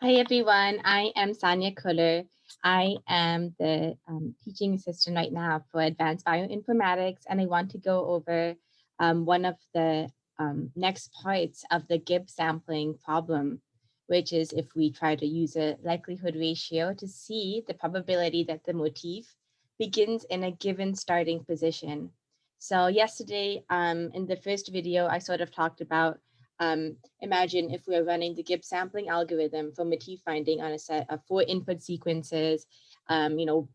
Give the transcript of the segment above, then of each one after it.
Hi, everyone. I am Sanya Kuller. I am the teaching assistant right now for advanced bioinformatics, and I want to go over one of the next parts of the Gibbs sampling problem, which is if we try to use a likelihood ratio to see the probability that the motif begins in a given starting position. So yesterday, in the first video, I sort of talked about imagine if we're running the Gibbs sampling algorithm for motif finding on a set of 4 input sequences, a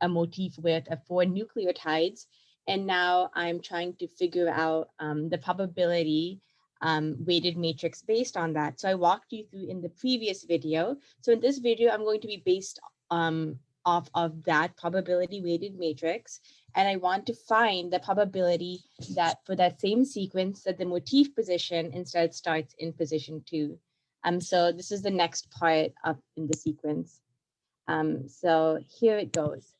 motif with 4 nucleotides. And now I'm trying to figure out the probability weighted matrix based on that. So I walked you through in the previous video. So in this video, I'm going to be based off of that probability weighted matrix. And I want to find the probability that for that same sequence that the motif position instead starts in position 2. So this is the next part up in the sequence. So here it goes.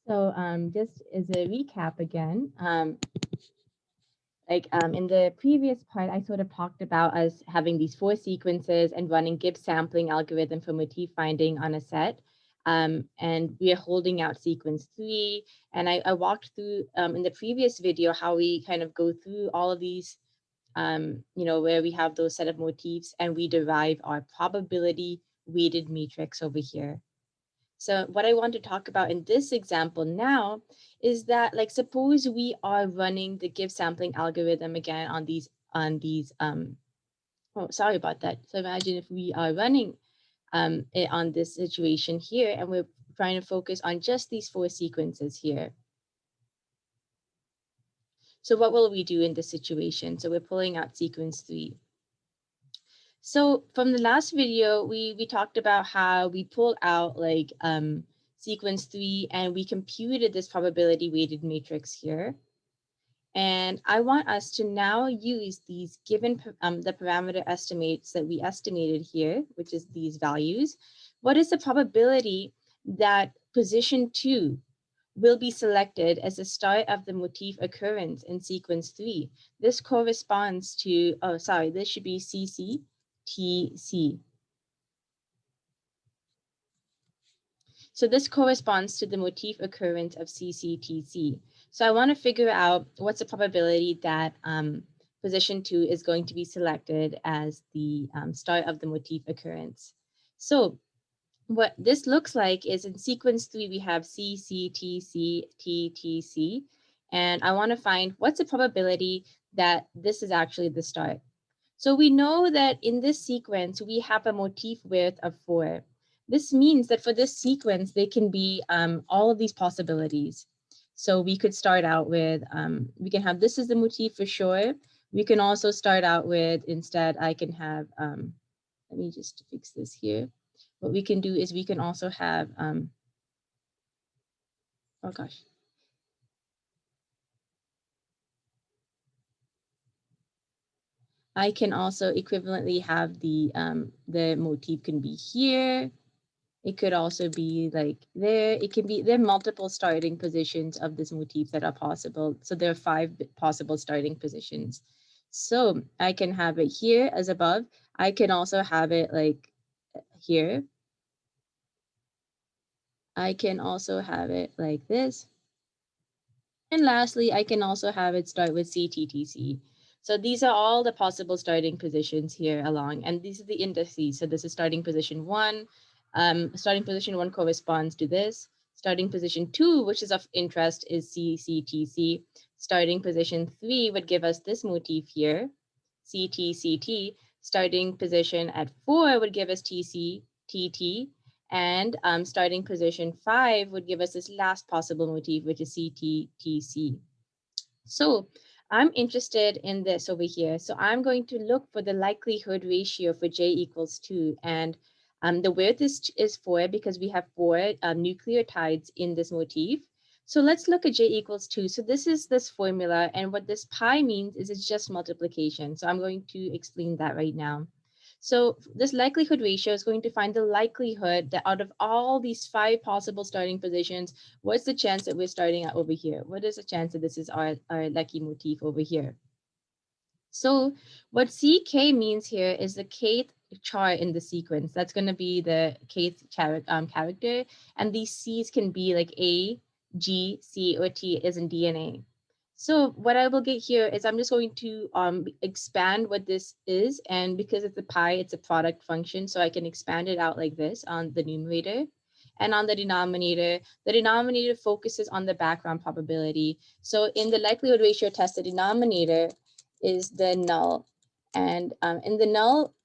So just as a recap again, in the previous part, I sort of talked about us having these 4 sequences and running Gibbs sampling algorithm for motif finding on a set. And we are holding out sequence 3. And I walked through in the previous video how we kind of go through all of these, where we have those set of motifs and we derive our probability weighted matrix over here. So what I want to talk about in this example now is that, like, suppose we are running the Gibbs sampling algorithm again on these, oh, sorry about that. So imagine if we are running it on this situation here, and we're trying to focus on just these 4 sequences here. So what will we do in this situation? So we're pulling out sequence 3. So from the last video, we talked about how we pulled out sequence 3 and we computed this probability weighted matrix here. And I want us to now use these given the parameter estimates that we estimated here, which is these values. What is the probability that position 2 will be selected as the start of the motif occurrence in sequence 3? This corresponds to, oh, sorry, this should be CCTC. So this corresponds to the motif occurrence of CCTC. So I want to figure out what's the probability that position 2 is going to be selected as the start of the motif occurrence. So what this looks like is in sequence 3, we have CCTC, TTC, and I want to find what's the probability that this is actually the start. So we know that in this sequence, we have a motif width of 4. This means that for this sequence, there can be all of these possibilities. So we could start out with, we can have this is the motif for sure. We can also start out with, instead, I can have, let me just fix this here. What we can do is we can also have, oh gosh. I can also equivalently have the motif can be here. It could also be like there. It can be, there are multiple starting positions of this motif that are possible. So there are 5 possible starting positions. So I can have it here as above. I can also have it like here. I can also have it like this. And lastly, I can also have it start with CTTC. So these are all the possible starting positions here along, and these are the indices. So this is starting position 1. Starting position 1 corresponds to this. Starting position 2, which is of interest, is CCTC. Starting position 3 would give us this motif here, CTCT. Starting position at 4 would give us TCTT. And starting position 5 would give us this last possible motif, which is CTTC. So I'm interested in this over here. So I'm going to look for the likelihood ratio for J equals 2. And the width is 4 because we have 4 nucleotides in this motif. So let's look at J equals 2. So this is this formula. And what this pi means is it's just multiplication. So I'm going to explain that right now. So this likelihood ratio is going to find the likelihood that out of all these 5 possible starting positions, what's the chance that we're starting at over here? What is the chance that this is our lucky motif over here? So what CK means here is the kth chart in the sequence. That's going to be the kth character. And these C's can be like A, G, C, or T as in DNA. So what I will get here is I'm just going to expand what this is. And because it's a pi, it's a product function. So I can expand it out like this on the numerator. And on the denominator focuses on the background probability. So in the likelihood ratio test, the denominator is the null. And in the null,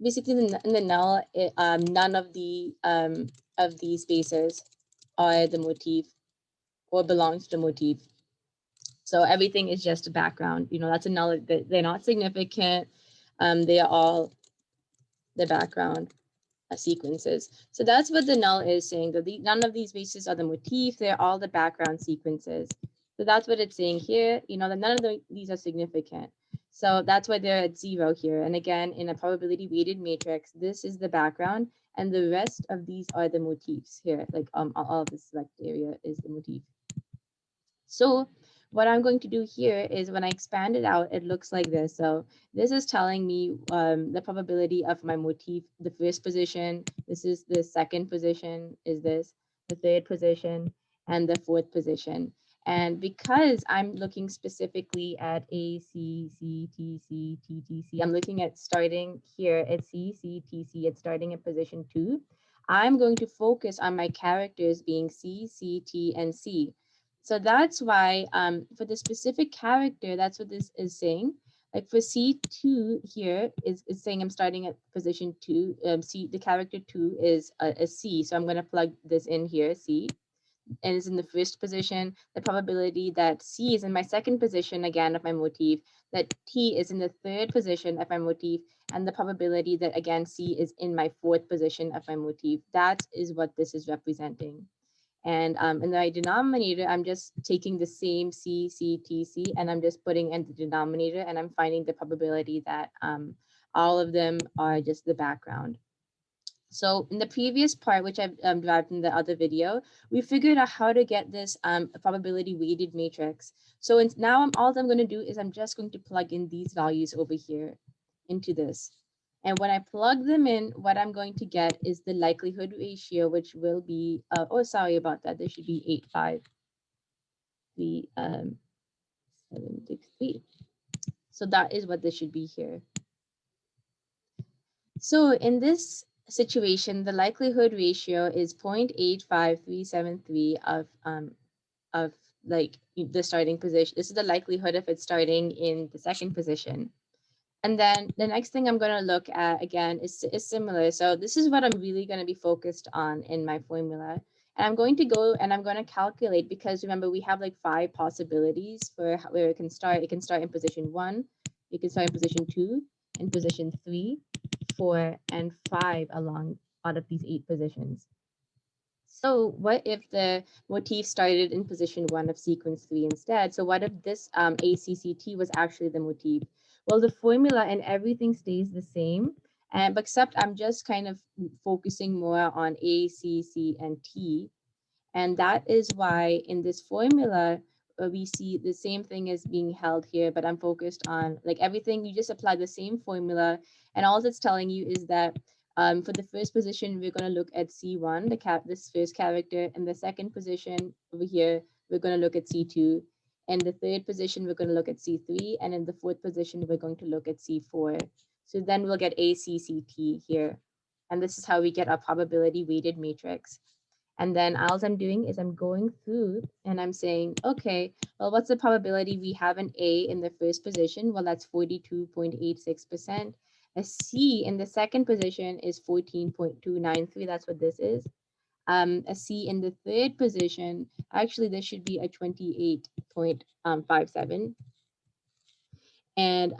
basically in the null, none of these bases are the motif or belongs to the motif. So everything is just a background. You know, that's a null. They're not significant. They are all the background sequences. So that's what the null is saying, that none of these bases are the motif. They're all the background sequences. So that's what it's saying here, you know, that none of these are significant. So that's why they're at 0 here. And again, in a probability weighted matrix, this is the background and the rest of these are the motifs here. Like all of this select area is the motif. So what I'm going to do here is when I expand it out, it looks like this. So this is telling me the probability of my motif, the first position. This is the second position, is this, the third position, and the fourth position. And because I'm looking specifically at A, C, C, T, C, T, T, C, I'm looking at starting here at C, C, T, C, it's starting at position 2. I'm going to focus on my characters being C, C, T, and C. So that's why for the specific character, that's what this is saying. Like for C2 here is saying I'm starting at position 2. C, the character 2 is a C. So I'm going to plug this in here, C, and it's in the first position. The probability that C is in my second position, again, of my motif, that T is in the third position of my motif, and the probability that, again, C is in my fourth position of my motif. That is what this is representing. And in the denominator, I'm just taking the same C, C, T, C, and I'm just putting in the denominator, and I'm finding the probability that all of them are just the background. So in the previous part, which I've derived in the other video, we figured out how to get this probability weighted matrix. So now all I'm going to do is I'm just going to plug in these values over here into this. And when I plug them in, what I'm going to get is the likelihood ratio, which will be, oh, sorry about that. There should be 853, 763. So that is what this should be here. So in this situation, the likelihood ratio is 0.85373 of like the starting position. This is the likelihood of it starting in the second position. And then the next thing I'm going to look at again is similar. So this is what I'm really going to be focused on in my formula. And I'm going to go and I'm going to calculate, because remember we have like 5 possibilities for where it can start. It can start in position 1, it can start in position 2, in position 3, 4, and 5 along out of these 8 positions. So what if the motif started in position 1 of sequence 3 instead? So what if this ACCT was actually the motif? Well, the formula and everything stays the same, but except I'm just kind of focusing more on A, C, C, and T. And that is why in this formula, we see the same thing is being held here, but I'm focused on like everything. You just apply the same formula. And all it's telling you is that for the first position, we're going to look at C1, this first character. And the second position over here, we're going to look at C2. And the third position, we're going to look at C3. And in the fourth position, we're going to look at C4. So then we'll get ACCT here. And this is how we get our probability weighted matrix. And then all I'm doing is I'm going through and I'm saying, okay, well, what's the probability we have an A in the first position? Well, that's 42.86%. A C in the second position is 14.293. That's what this is. A C in the third position, actually, this should be a 28.57. And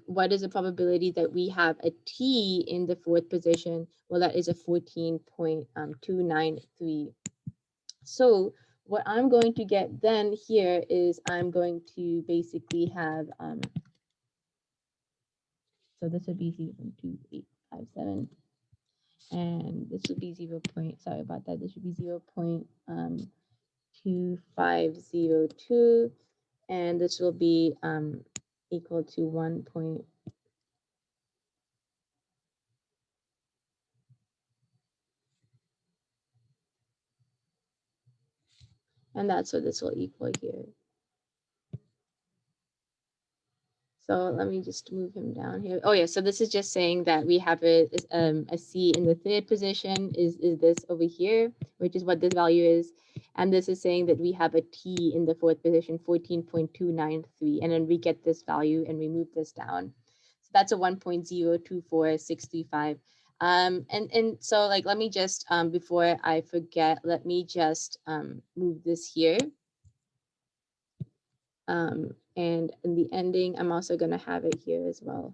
what is the probability that we have a T in the fourth position? Well, that is a 14.293. So what I'm going to get then here is I'm going to basically have, so this would be 1, 2, 8, 0.57. And this would be 0. Sorry about that. This should be 0.2502. And this will be equal to 1. And that's what this will equal here. So let me just move him down here. Oh yeah, so this is just saying that we have a C in the third position is this over here, which is what this value is. And this is saying that we have a T in the fourth position, 14.293. And then we get this value and we move this down. So that's a 1.024635. And so like, let me just, before I forget, let me just move this here. And in the ending, I'm also going to have it here as well.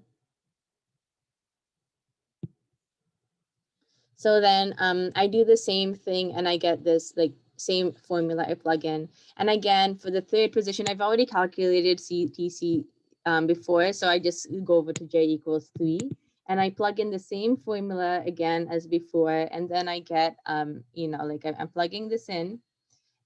So then I do the same thing and I get this like same formula I plug in. And again, for the third position, I've already calculated CTC before. So I just go over to J equals 3 and I plug in the same formula again as before. And then I get, you know, like I'm plugging this in.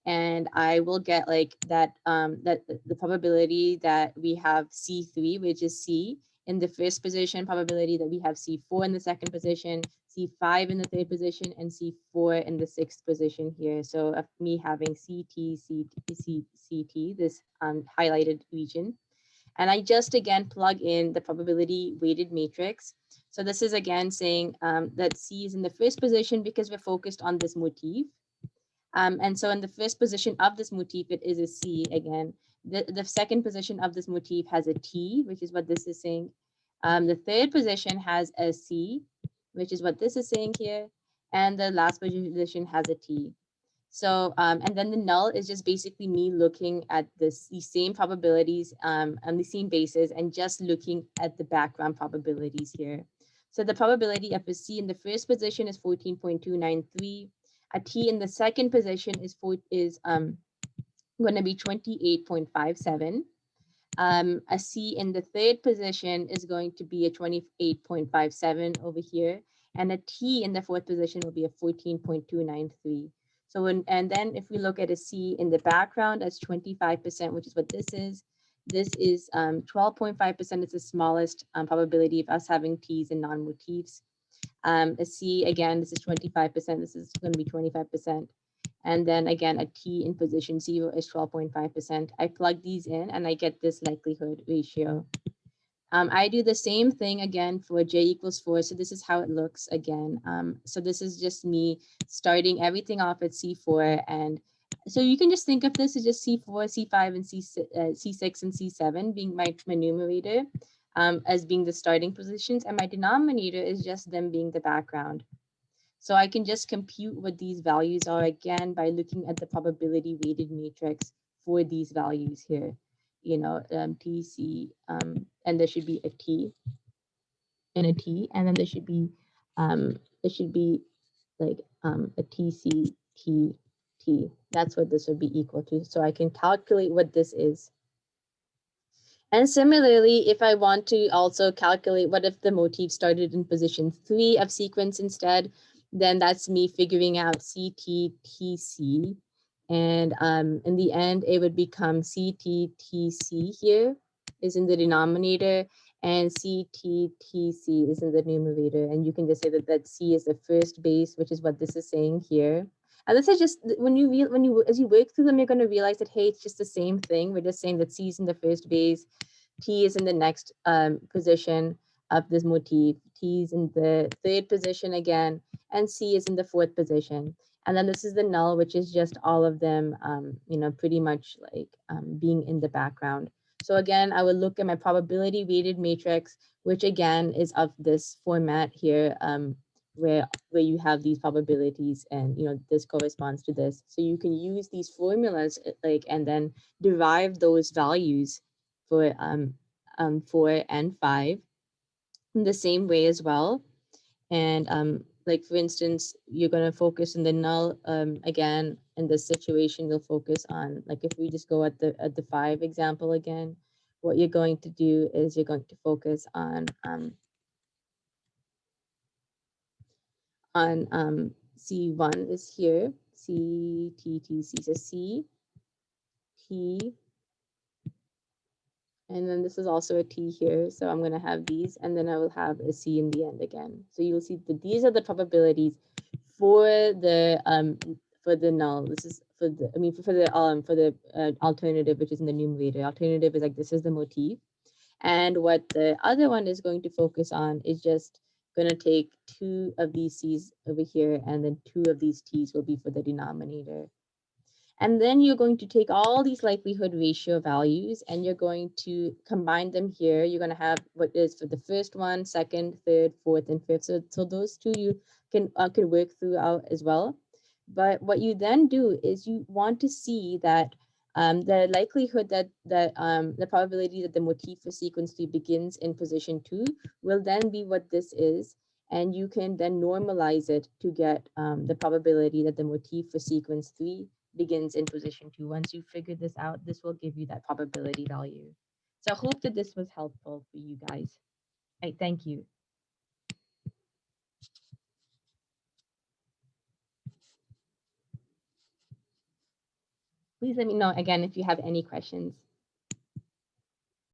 And I will get like that, that the probability that we have C3, which is C in the first position, probability that we have C4 in the second position, C5 in the third position, and C4 in the sixth position here. So of me having CT, CT, this highlighted region. And I just again plug in the probability weighted matrix. So this is again saying that C is in the first position because we're focused on this motif. And so in the first position of this motif, it is a C again. The second position of this motif has a T, which is what this is saying. The third position has a C, which is what this is saying here. And the last position has a T. So, and then the null is just basically me looking at these same probabilities on the same basis and just looking at the background probabilities here. So the probability of a C in the first position is 14.293. A T in the second position is going to be 28.57. A C in the third position is going to be a 28.57 over here, and a T in the fourth position will be a 14.293. So and then if we look at a C in the background, that's 25%, which is what this is. This is 12.5%. It's the smallest probability of us having T's and non-motifs. A C, again, this is 25%. This is going to be 25%. And then again, a T in position 0 is 12.5%. I plug these in and I get this likelihood ratio. I do the same thing again for J equals 4. So this is how it looks again. So this is just me starting everything off at C4. And so you can just think of this as just C4, C5, and C6 and C7 being my numerator as being the starting positions. And my denominator is just them being the background. So I can just compute what these values are again by looking at the probability weighted matrix for these values here. You know, TC, and there should be a T and a T, and then there should be like a TC, T, T. That's what this would be equal to. So I can calculate what this is. And similarly, if I want to also calculate what if the motif started in position 3 of sequence instead, then that's me figuring out CTTC. And in the end, it would become CTTC here is in the denominator and CTTC is in the numerator. And you can just say that that C is the first base, which is what this is saying here. And this is just when you as you work through them, you're going to realize that, hey, it's just the same thing. We're just saying that C is in the first base, T is in the next position of this motif, T is in the third position again, and C is in the fourth position. And then this is the null, which is just all of them, you know, pretty much like being in the background. So again, I would look at my probability weighted matrix, which again is of this format here, where you have these probabilities and, you know, this corresponds to this. So you can use these formulas like, and then derive those values for 4 and 5 in the same way as well. And like, for instance, you're going to focus on the null again. In this situation, you'll focus on, like, if we just go at the 5 example again, what you're going to do is you're going to focus on on C1 is here, C, T, T, C, so C, T, and then this is also a T here. So I'm going to have these, and then I will have a C in the end again. So you'll see that these are the probabilities for the null. This is for the, I mean, for the alternative, which is in the numerator. Alternative is like, this is the motif. And what the other one is going to focus on is just going to take 2 of these C's over here, and then 2 of these T's will be for the denominator. And then you're going to take all these likelihood ratio values and you're going to combine them here. You're going to have what is for the first one, second, third, fourth, and fifth. So those two you can work throughout as well. But what you then do is you want to see that the likelihood that the probability that the motif for sequence 3 begins in position 2 will then be what this is. And you can then normalize it to get the probability that the motif for sequence 3 begins in position 2. Once you figure this out, this will give you that probability value. So I hope that this was helpful for you guys. Thank you. Please let me know again if you have any questions.